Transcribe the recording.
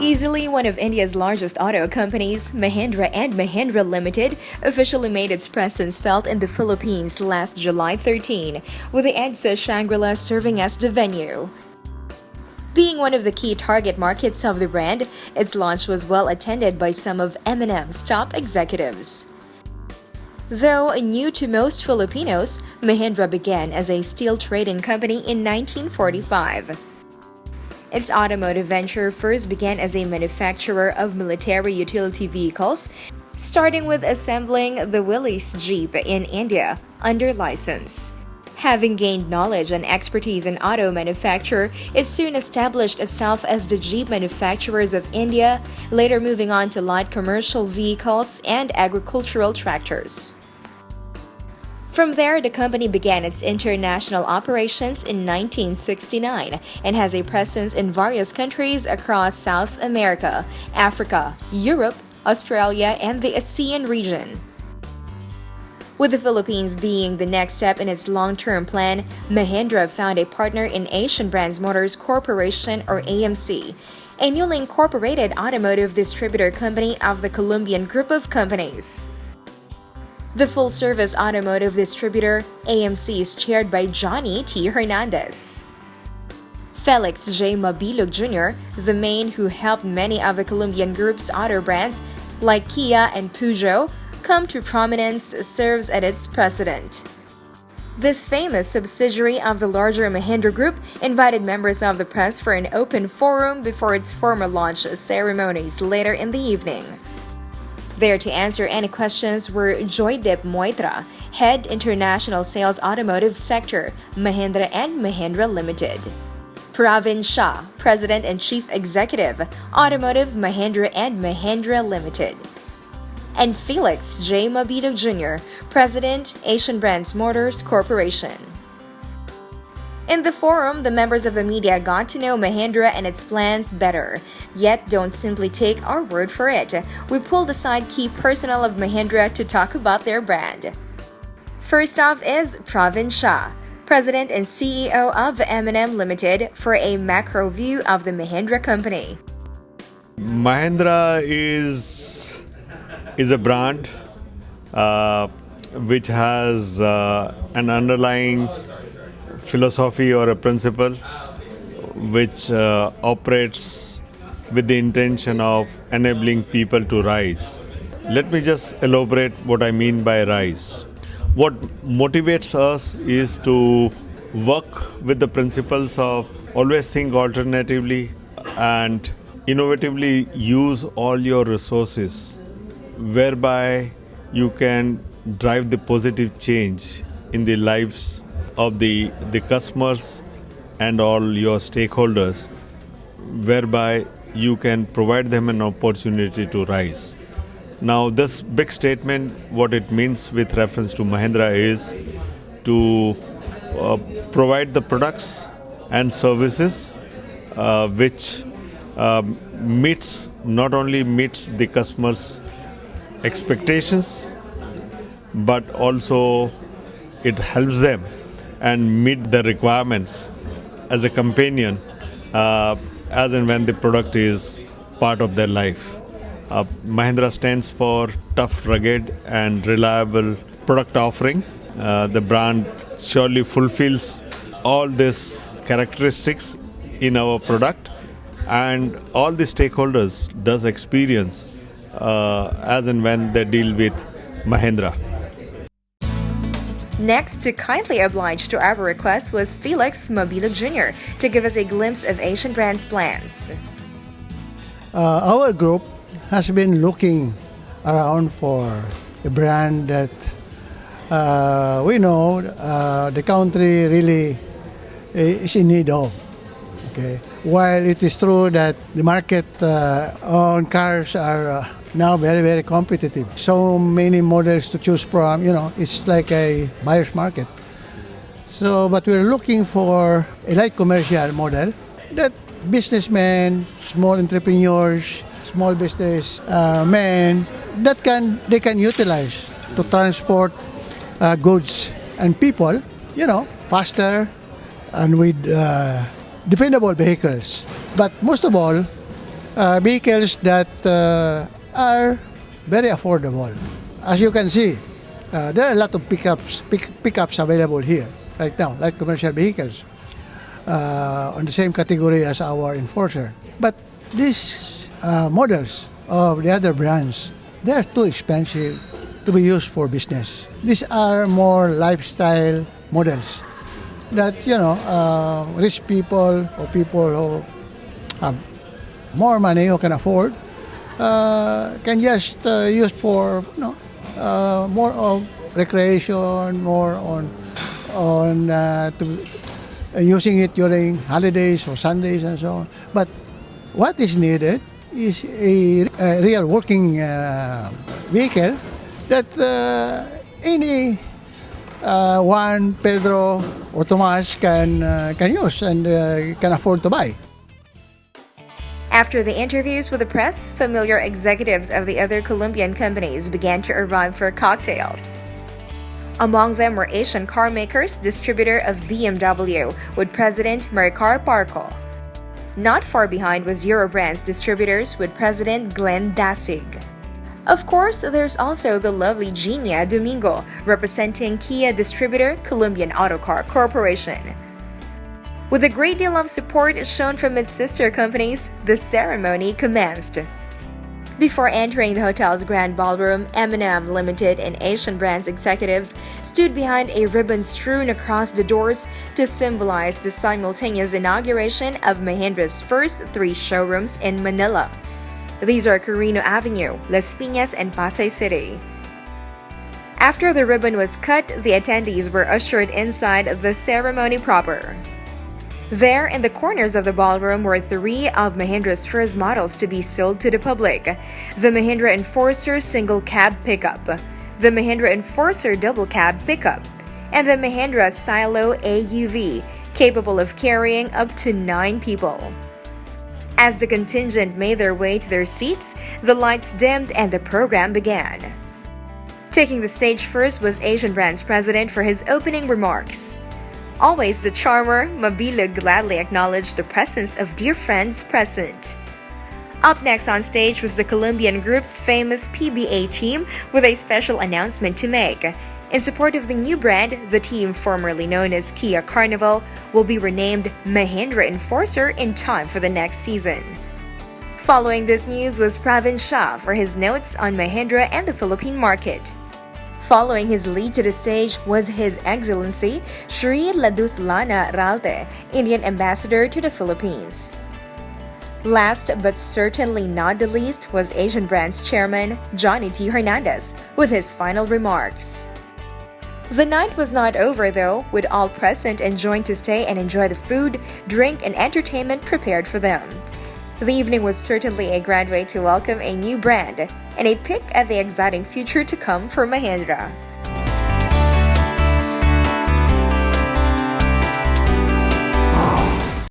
Easily one of India's largest auto companies, Mahindra and Mahindra Limited officially made its presence felt in the Philippines last July 13, with the EDSA Shangri-La serving as the venue. Being one of the key target markets of the brand, its launch was well attended by some of M&M's top executives. Though new to most Filipinos, Mahindra began as a steel trading company in 1945. Its automotive venture first began as a manufacturer of military utility vehicles, starting with assembling the Willys Jeep in India under license. Having gained knowledge and expertise in auto manufacture, it soon established itself as the Jeep Manufacturers of India, later moving on to light commercial vehicles and agricultural tractors. From there, the company began its international operations in 1969 and has a presence in various countries across South America, Africa, Europe, Australia, and the ASEAN region. With the Philippines being the next step in its long-term plan, Mahindra found a partner in Asian Brands Motors Corporation or AMC, a newly incorporated automotive distributor company of the Colombian group of companies. The full-service automotive distributor, AMC, is chaired by Johnny T. Hernandez. Felix J. Mabilog Jr., the man who helped many of the Colombian group's auto brands, like Kia and Peugeot, come to prominence, serves as its president. This famous subsidiary of the larger Mahindra Group invited members of the press for an open forum before its formal launch ceremonies later in the evening. There to answer any questions were Joydip Moitra, Head International Sales Automotive Sector, Mahindra and Mahindra Limited; Pravin Shah, President and Chief Executive, Automotive Mahindra and Mahindra Limited; and Felix J. Mabilog Jr., President, Asian Brands Motors Corporation. In the forum, the members of the media got to know Mahindra and its plans better. Yet, don't simply take our word for it. We pulled aside key personnel of Mahindra to talk about their brand. First off is Pravin Shah, President and CEO of M&M Limited, for a macro view of the Mahindra company. Mahindra is a brand which has an underlying philosophy or a principle which operates with the intention of enabling people to rise. Let me just elaborate what I mean by rise. What motivates us is to work with the principles of always think alternatively and innovatively use all your resources, whereby you can drive the positive change in the lives of the customers and all your stakeholders, whereby you can provide them an opportunity to rise. Now, this big statement, what it means with reference to Mahindra is to provide the products and services which not only meets the customers' expectations, but also it helps them and meet the requirements as a companion as and when the product is part of their life. Mahindra stands for tough, rugged and reliable product offering. The brand surely fulfills all these characteristics in our product, and all the stakeholders does experience as and when they deal with Mahindra. Next, to kindly oblige to our request was Felix Mabilog Jr. to give us a glimpse of Asian Brands' plans. Our group has been looking around for a brand that we know the country really is in need of. Okay. While it is true that the market on cars are now very, very competitive. So many models to choose from, it's like a buyer's market. So, but we're looking for a light commercial model that businessmen, small entrepreneurs, small business men, they can utilize to transport goods and people, faster and with dependable vehicles. But most of all, vehicles that are very affordable. As you can see, there are a lot of pickups available here right now, like commercial vehicles, on the same category as our Enforcer. But these models of the other brands, they are too expensive to be used for business. These are more lifestyle models that, rich people or people who have more money, who can afford, can just use for more of recreation, more using it during holidays or Sundays and so on. But what is needed is a real working vehicle that any Juan, Pedro, or Tomas can use and can afford to buy. After the interviews with the press, familiar executives of the other Colombian companies began to arrive for cocktails. Among them were Asian carmakers, distributor of BMW, with President Maricar Barco. Not far behind was Eurobrands distributors with President Glenn Dasig. Of course, there's also the lovely Gina Domingo, representing Kia distributor Colombian Auto Car Corporation. With a great deal of support shown from its sister companies, the ceremony commenced. Before entering the hotel's grand ballroom, M&M Limited and Asian Brands executives stood behind a ribbon strewn across the doors to symbolize the simultaneous inauguration of Mahindra's first 3 showrooms in Manila. These are Carino Avenue, Las Piñas, and Pasay City. After the ribbon was cut, the attendees were ushered inside the ceremony proper. There, in the corners of the ballroom, were 3 of Mahindra's first models to be sold to the public: the Mahindra Enforcer Single Cab Pickup, the Mahindra Enforcer Double Cab Pickup, and the Mahindra Silo AUV, capable of carrying up to 9 people. As the contingent made their way to their seats, the lights dimmed and the program began. Taking the stage first was Asian Brands President for his opening remarks. Always the charmer, Mabilo gladly acknowledged the presence of dear friends present. Up next on stage was the Colombian group's famous PBA team with a special announcement to make. In support of the new brand, the team, formerly known as Kia Carnival, will be renamed Mahindra Enforcer in time for the next season. Following this news was Pravin Shah for his notes on Mahindra and the Philippine market. Following his lead to the stage was His Excellency Shri Laduthlana Ralte, Indian Ambassador to the Philippines. Last but certainly not the least was Asian Brands Chairman Johnny T. Hernandez with his final remarks. The night was not over though, with all present enjoying to stay and enjoy the food, drink, and entertainment prepared for them. The evening was certainly a grand way to welcome a new brand and a peek at the exciting future to come for Mahindra.